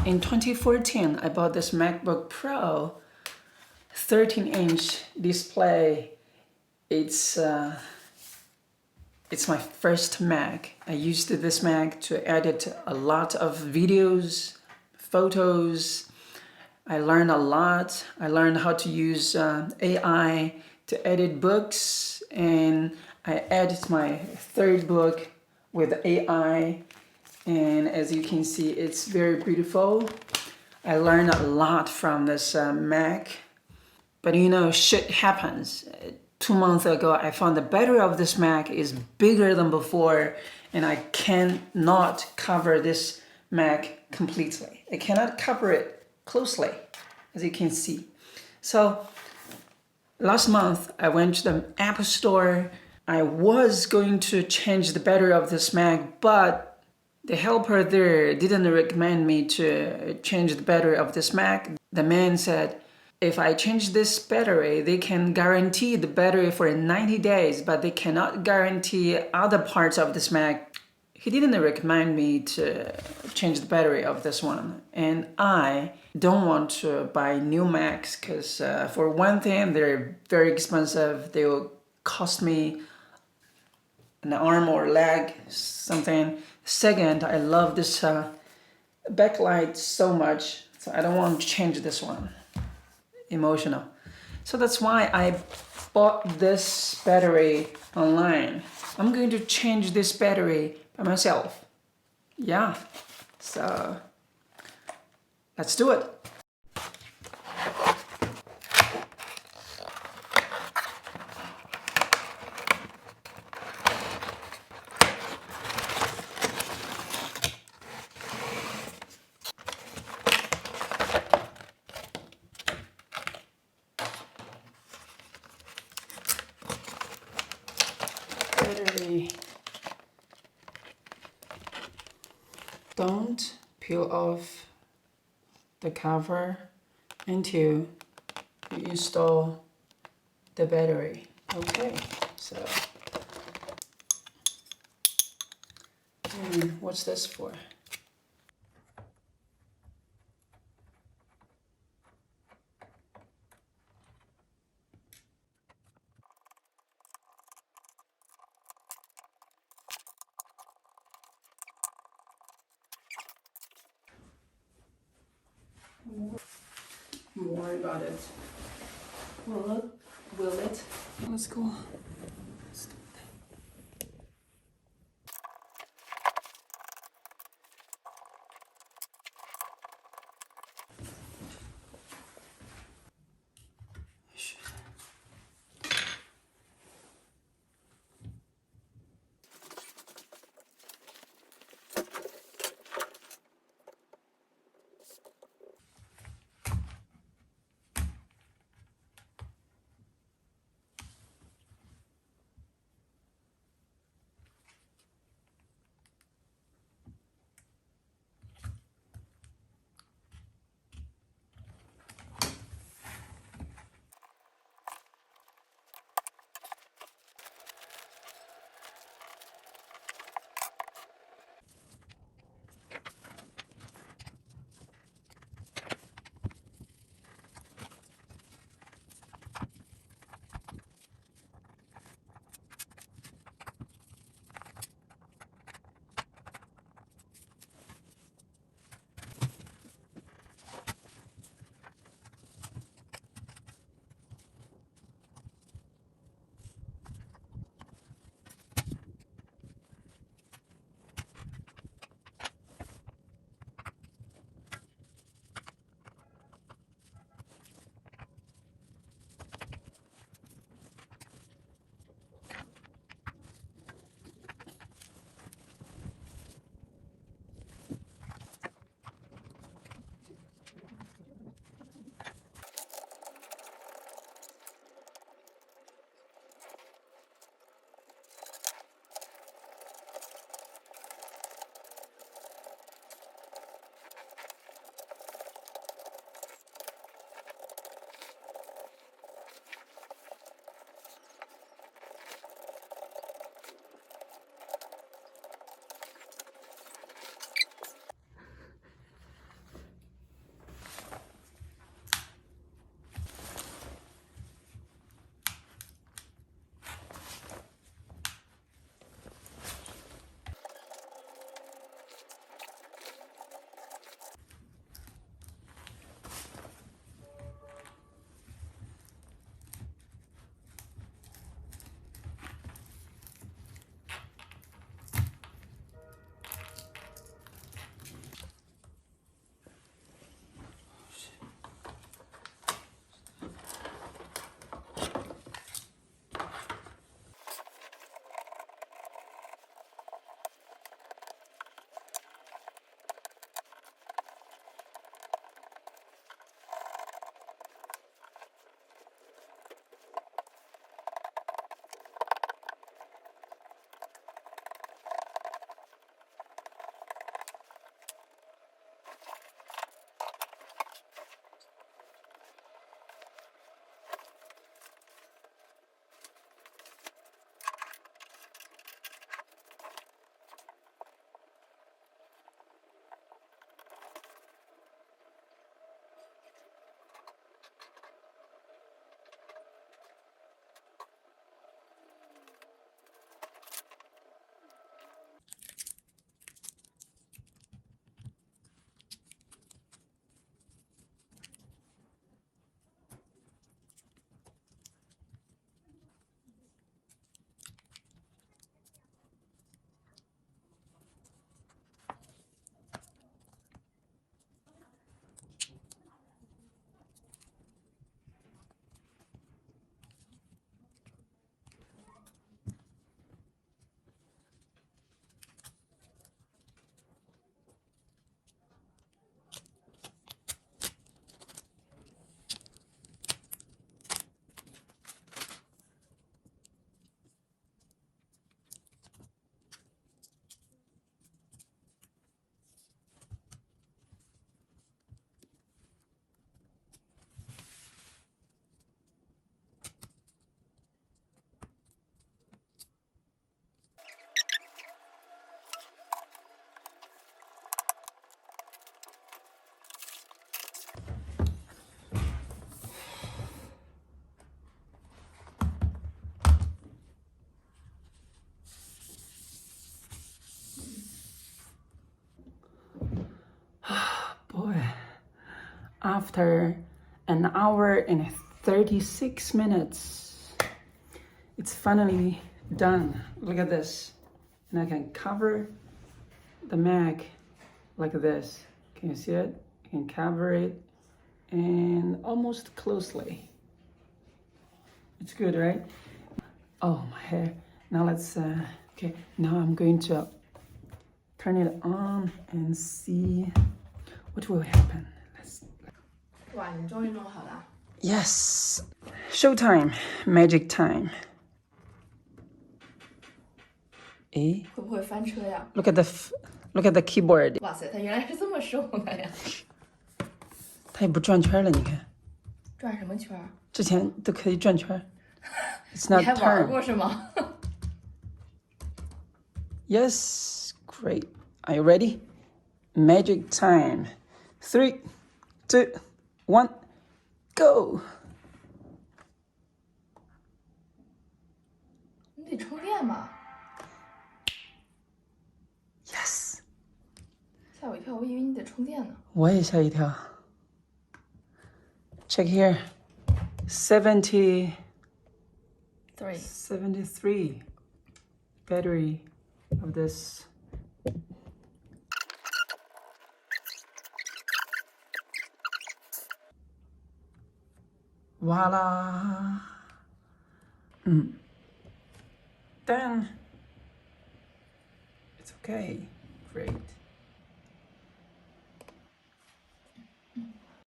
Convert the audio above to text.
In 2014, I bought this MacBook Pro 13-inch display. It's my first Mac. I used this Mac to edit a lot of videos, photos. I learned a lot. I learned how to use AI to edit books, and I edit my third book with AI. And as you can see, it's very beautiful. I learned a lot from this Mac. But you know, shit happens. 2 months ago, I found the battery of this Mac is bigger than before, and I cannot cover this Mac completely. I cannot cover it closely, as you can see. So last month, I went to the App Store. I was going to change the battery of this Mac, but the helper there didn't recommend me to change the battery of this Mac. The man said, if I change this battery, they can guarantee the battery for 90 days, but they cannot guarantee other parts of this Mac. He didn't recommend me to change the battery of this one. And I don't want to buy new Macs because for one thing, they're very expensive. They will cost me an arm or leg, something. Second, I love this backlight so much, so I don't want to change this one. Emotional. So that's why I bought this battery online. I'm going to change this battery by myself. Yeah, so let's do it. Battery. Don't peel off the cover until you install the battery. Okay, so what's this for? Don't worry about it. Will it? Let's go. after an hour and 36 minutes. It's finally done. Look at this. And I can cover the Mac like this. Can you see it? I can cover it and almost closely. It's good, right? Oh, my hair. Now let's, okay, now I'm going to turn it on and see what will happen. Wow, 你终于弄好了。 Yes, showtime, magic time. 诶，会不会翻车呀？ look at the keyboard. 哇塞，它原来是这么瘦的呀！它也不转圈了，你看，转什么圈？之前都可以转圈。It's 你 not 还玩 turn. 过是吗？ Yes, great. Are you ready? Magic time. 3, 2, 1, go. 你得充电嘛。 Yes. 吓我一跳，我以为你得充电呢。我也吓一跳。Check here. 73 battery of this. Voila. Done. It's okay. Great.